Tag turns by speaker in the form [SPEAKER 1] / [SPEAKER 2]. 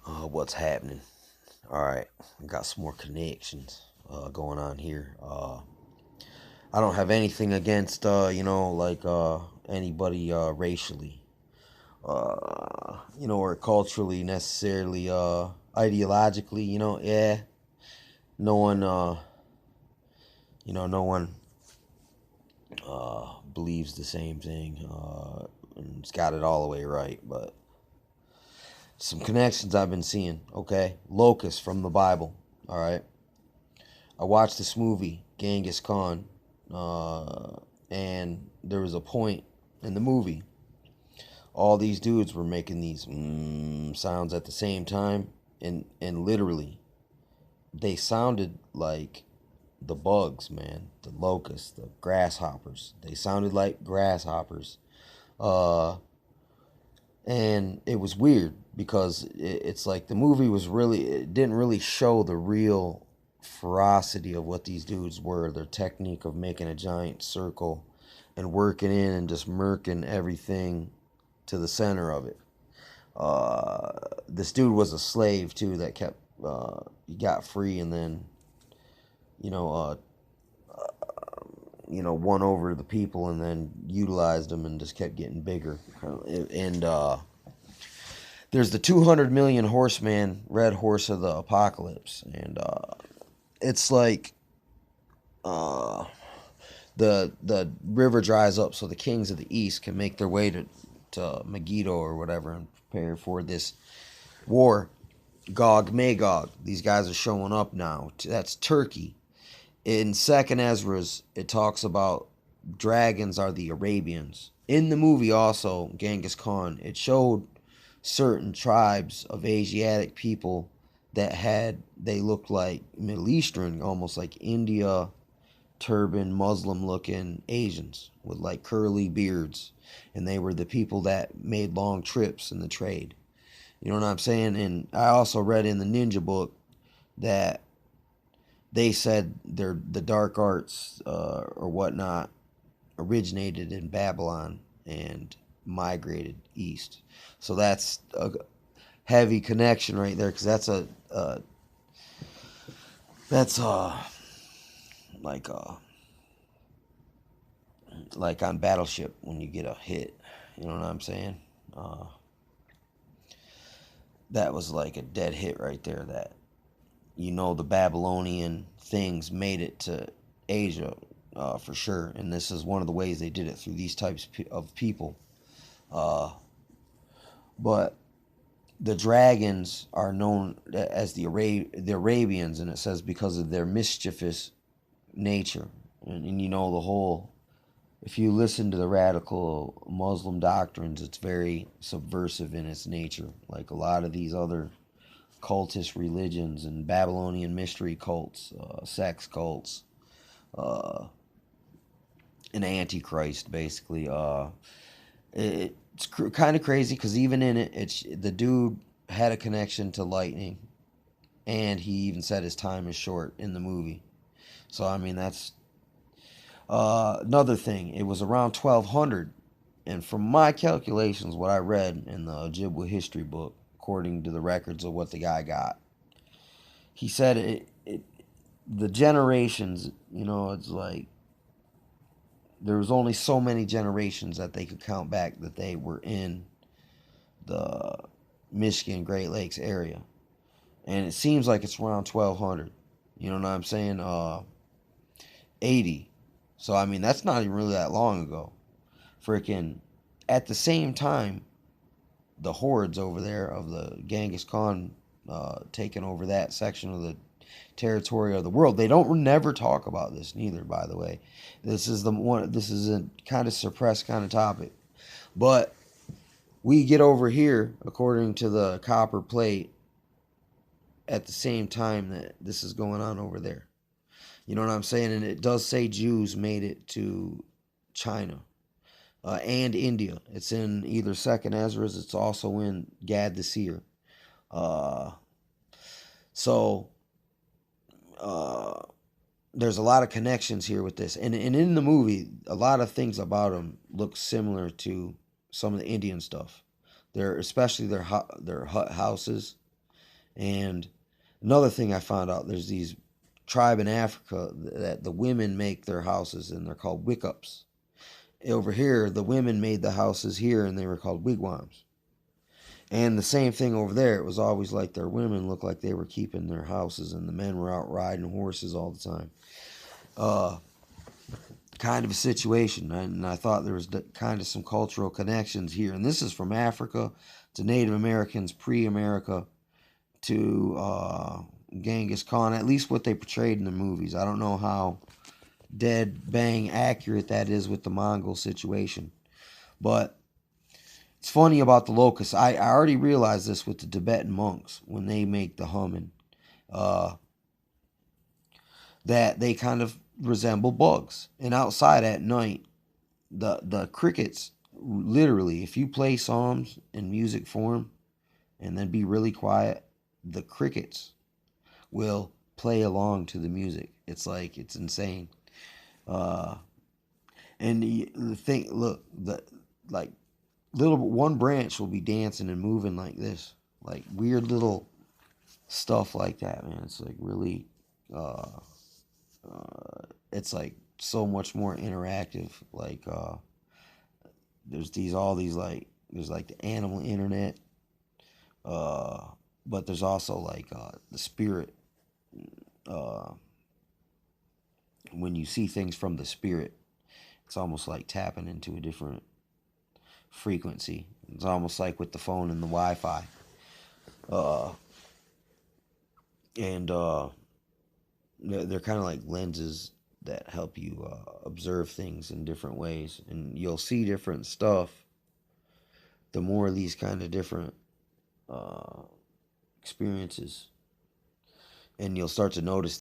[SPEAKER 1] what's happening. All right, got some more connections going on here. I don't have anything against anybody racially, or culturally necessarily, ideologically. Yeah, no one, no one believes the same thing and it's got it all the way right, but some connections I've been seeing. Okay, locust from the Bible. All right, I watched this movie, Gangis Khan, and there was a point in the movie. All these dudes were making these sounds at the same time, and literally, they sounded like the bugs, man, the locusts, the grasshoppers. They sounded like grasshoppers, uh, and it was weird because it's like the movie was really, it didn't really show the real ferocity of what these dudes were, their technique of making a giant circle and working in and just murking everything to the center of it. This dude was a slave too that kept he got free and then you know uh, won over the people and then utilized them and just kept getting bigger. And there's the 200 million horseman, red horse of the apocalypse, and it's like uh, the river dries up, so the kings of the east can make their way to Megiddo or whatever and prepare for this war. Gog Magog. These guys are showing up now. That's Turkey. In Second Ezra's, it talks about dragons are the Arabians. In the movie, also Genghis Khan, it showed certain tribes of Asiatic people that they looked like Middle Eastern, almost like India, turban, Muslim looking Asians with like curly beards. And they were the people that made long trips in the trade. You know what I'm saying? And I also read in the ninja book that they said the dark arts or whatnot originated in Babylon and migrated east. So that's a heavy connection right there, because that's like like on Battleship when you get a hit. You know what I'm saying? Uh, that was like a dead hit right there. That the Babylonian things made it to Asia for sure, and this is one of the ways they did it, through these types of people. Uh, but the dragons are known as the Arabians, and it says because of their mischievous nature, and the whole. If you listen to the radical Muslim doctrines, it's very subversive in its nature, like a lot of these other cultist religions and Babylonian mystery cults, sex cults, uh, an antichrist, basically. It's kind of crazy because even in it, the dude had a connection to lightning, and he even said his time is short in the movie. So I mean, that's another thing. It was around 1200, and from my calculations, what I read in the Ojibwa history book, according to the records of what the guy got, he said the generations, it's like there was only so many generations that they could count back that they were in the Michigan Great Lakes area, and it seems like it's around 1200. You know what I'm saying? 80. So I mean, that's not even really that long ago. Freaking, at the same time, the hordes over there of the Genghis Khan taking over that section of the territory of the world. They don't never talk about this neither, by the way. This is the one. This is a kind of suppressed kind of topic, but we get over here according to the copper plate at the same time that this is going on over there. You know what I'm saying? And it does say Jews made it to China and India. It's in either Second Ezra's. It's also in Gad the Seer. Uh, so uh, there's a lot of connections here with this, and in the movie, a lot of things about them look similar to some of the Indian stuff. Especially their hut houses. And another thing I found out, there's these tribe in Africa that the women make their houses, and they're called wickups. Over here, the women made the houses here, and they were called wigwams. And the same thing over there. It was always like their women looked like they were keeping their houses, and the men were out riding horses all the time. Uh, Kind of a situation, and I thought there was kind of some cultural connections here. And this is from Africa to Native Americans, pre-America, to Genghis Khan. At least what they portrayed in the movies. I don't know how dead bang accurate that is with the Mongol situation, but it's funny about the locusts. I already realized this with the Tibetan monks when they make the humming, uh, that they kind of resemble bugs. And outside at night, the crickets, literally, if you play psalms in music form and then be really quiet, the crickets will play along to the music. It's insane. Uh, and the thing, look, the like little one branch will be dancing and moving like this, like weird little stuff like that, man. It's like really, uh, it's like so much more interactive. Like there's all these like there's like the animal internet, uh, but there's also like the spirit. Uh, when you see things from the spirit, it's almost like tapping into a different frequency. It's almost like with the phone and the Wi-Fi. Uh, and they're kind of like lenses that help you observe things in different ways, and you'll see different stuff the more of these kind of different uh, experiences, and you'll start to notice